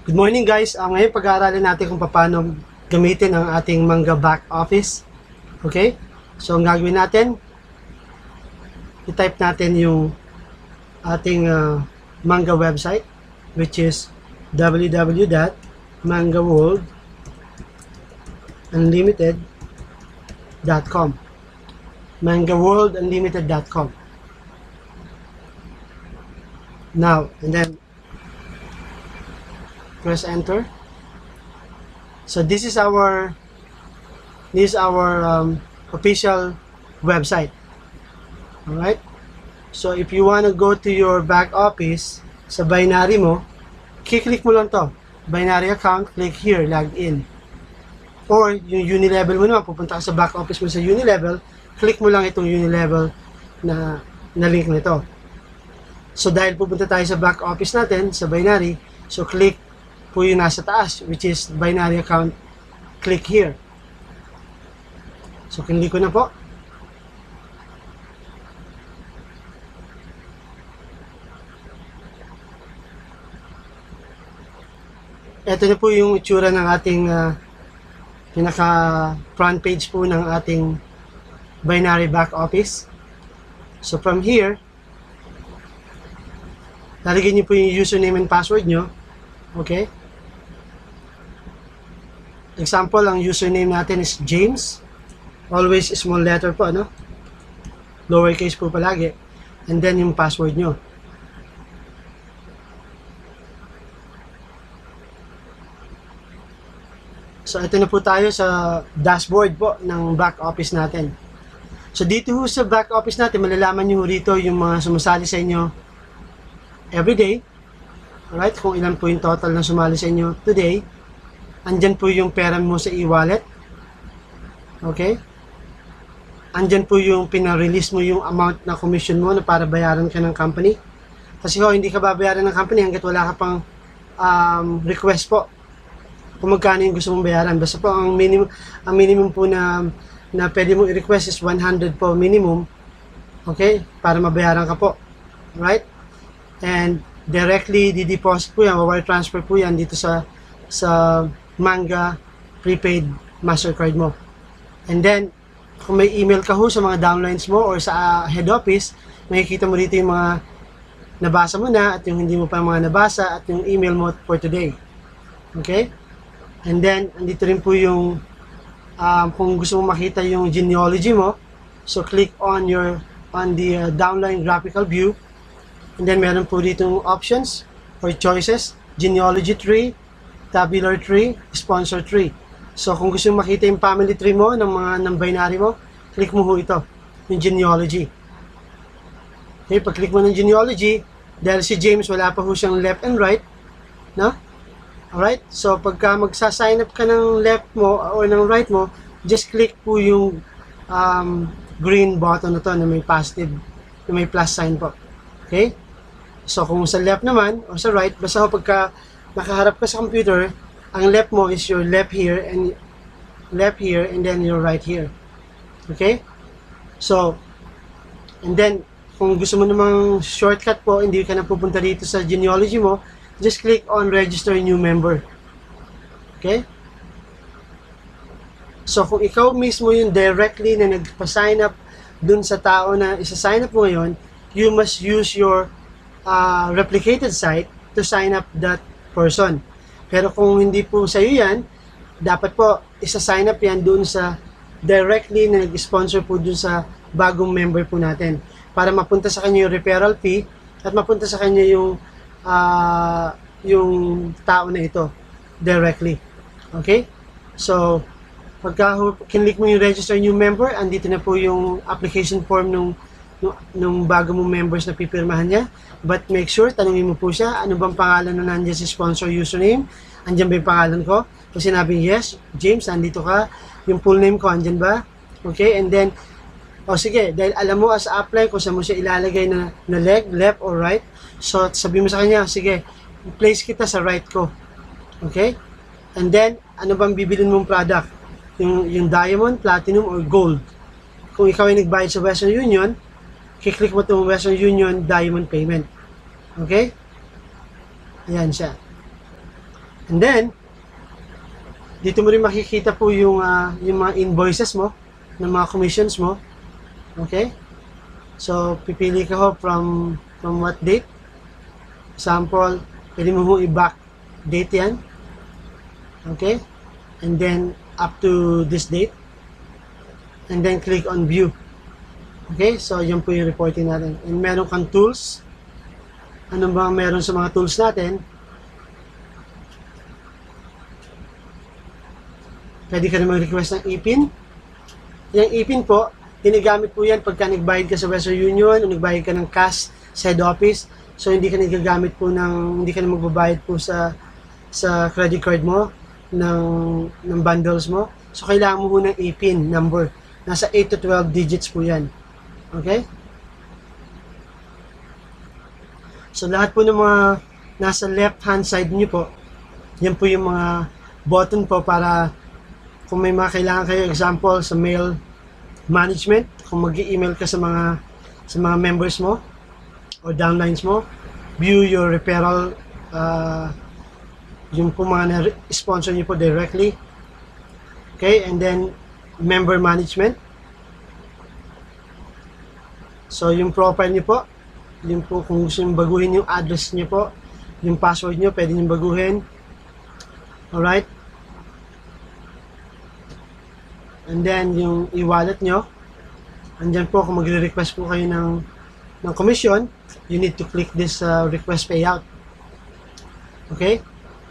Good morning guys. Ngayon pag-aaralan natin kung paano gamitin ang ating Manga back office. Okay? So ang gagawin natin, i-type natin yung ating Manga website, which is www.mangaworldunlimited.com mangaworldunlimited.com. Now, and then press enter. So this is our official website. All right. So if you want to go to your back office sa binary mo, click mo lang to, binary account, click here, log in. Or yung Unilevel mo naman, pupunta ka sa back office mo sa Unilevel, click mo lang itong Unilevel na link nito. So dahil pupunta tayo sa back office natin sa binary, so click po yung nasa taas, which is binary account, click here. So click ko na po. Ito na po yung itsura ng ating pinaka front page po ng ating binary back office. So from here, lalagyan niyo po yung username and password nyo. Okay? Example, ang username natin is James. Always small letter po, ano? Lowercase po palagi. And then yung password nyo. So ito na po tayo sa dashboard po ng back office natin. So dito po sa back office natin, malalaman nyo rito yung mga sumasali sa inyo everyday. Alright, kung ilan po yung total na sumali sa inyo today. Andyan po yung pera mo sa e-wallet. Okay? Andyan po yung pinarelease mo yung amount na commission mo na para bayaran ka ng company. Kasi hindi ka babayaran ng company hanggat wala ka pang request po kung magkano yung gusto mong bayaran. Basta po ang minimum po na pwede mong i-request is 100 po minimum. Okay? Para mabayaran ka po. Right? And directly di-deposit po yan, wire transfer po yan dito sa Manga prepaid Mastercard mo. And then, kung may email ka ho sa mga downlines mo or sa head office, makikita mo dito yung mga nabasa mo na at yung hindi mo pa mga nabasa at yung email mo for today. Okay? And then, andito rin po yung kung gusto mo makita yung genealogy mo, so click on the downline graphical view. And then meron po ditong options or choices, genealogy tree, tabular tree, sponsor tree. So kung gusto mo makita yung family tree mo ng binary mo, click mo ho ito, yung genealogy. Okay, pag click mo ng genealogy, dahil si James wala pa ho siyang left and right, no? Alright, so pagka magsa-sign up ka ng left mo o ng right mo, just click po yung green button na to na may positive, na may plus sign po. Okay? So kung sa left naman o sa right, basta pagka nakaharap ka sa computer, ang left mo is your left here and then your right here. Okay? So, and then kung gusto mo namang shortcut po, hindi ka na pupunta dito sa genealogy mo, just click on register new member. Okay? So kung ikaw mismo yung directly na nagpa-sign up dun sa tao na isa-sign up mo ngayon, you must use your replicated site to sign up that person. Pero kung hindi po sa iyo yan, dapat po isa-sign up yan dun sa directly na nag-sponsor po dun sa bagong member po natin para mapunta sa kanya yung referral fee at mapunta sa kanya yung tao na ito directly. Okay? So, pagka kinlik mo yung register new member, andito na po yung application form nung bago mong members na pipirmahan niya. But make sure, tanungin mo po siya, ano bang pangalan na nandiyan si sponsor username? Andyan ba yung pangalan ko? Kung sinabing yes, James, andito ka. Yung full name ko, andyan ba? Okay, and then, sige, dahil alam mo as apply kung saan mo siya ilalagay na leg, left or right, so sabi mo sa kanya, sige, place kita sa right ko. Okay? And then, ano bang bibilin mong product? Yung diamond, platinum, or gold. Kung ikaw ay nagbayad sa Western Union, kiklik mo itong Western Union Diamond Payment. Okay? Ayan siya. And then, dito mo rin makikita po yung mga invoices mo, ng mga commissions mo. Okay? So, pipili ka ho from what date. Example, pwede mo ho i-back date yan. Okay? And then, up to this date. And then, click on view. Okay? So, yun po yung reporting natin. And meron kang tools. Ano ba meron sa mga tools natin? Pwede ka rin mag-request ng IPIN. Yung IPIN po, ginagamit po yan pagka nagbayad ka sa Western Union o nagbayad ka ng cash sa head office. So, hindi ka nagagamit po hindi ka na magbabayad po sa credit card mo, ng bundles mo. So, kailangan mo po ng IPIN number. Nasa 8 to 12 digits po yan. Okay? So, lahat po ng mga nasa left-hand side niyo po, yan po yung mga button po para kung may mga kailangan kayo, example, sa mail management, kung mag-email ka sa mga members mo o downlines mo, view your referral, yung po mga na-sponsor niyo po directly. Okay, and then member management. So, yung profile niyo po, yun po, kung gusto nyo baguhin yung address niyo po, yung password niyo, pwede nyo baguhin. Alright? And then, yung e-wallet nyo, andyan po, kung magre-request po kayo ng commission, you need to click this request payout. Okay?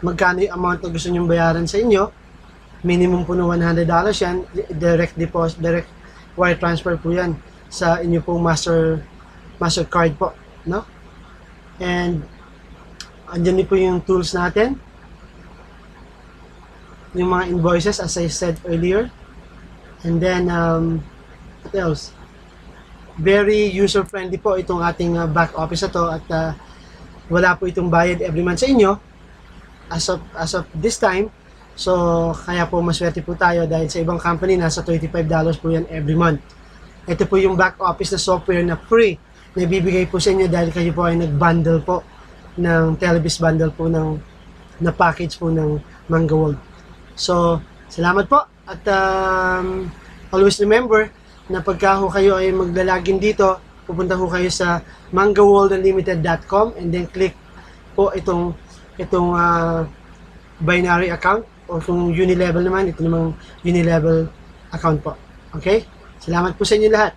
Magkano yung amount na gusto nyo bayaran sa inyo? Minimum po na $100 yan. Direct deposit, direct wire transfer po yan sa inyo pong Mastercard po. No? And, andyan din po yung tools natin. Yung mga invoices, as I said earlier. And then, what else? Very user-friendly po itong ating back office na to at wala po itong bayad every month sa inyo as of this time. So, kaya po maswerte po tayo dahil sa ibang company nasa $35 po yan every month. Ito po yung back office na software na free na ibibigay po sa inyo dahil kayo po ay nag-bundle po ng Televis bundle po na package po ng Manga World. So, salamat po. At always remember na pagka ho kayo ay maglalagin dito, pupunta ho kayo sa mangaworldunlimited.com and then click po itong binary account o kung unilevel naman, ito namang unilevel account po. Okay? Salamat po sa inyo lahat.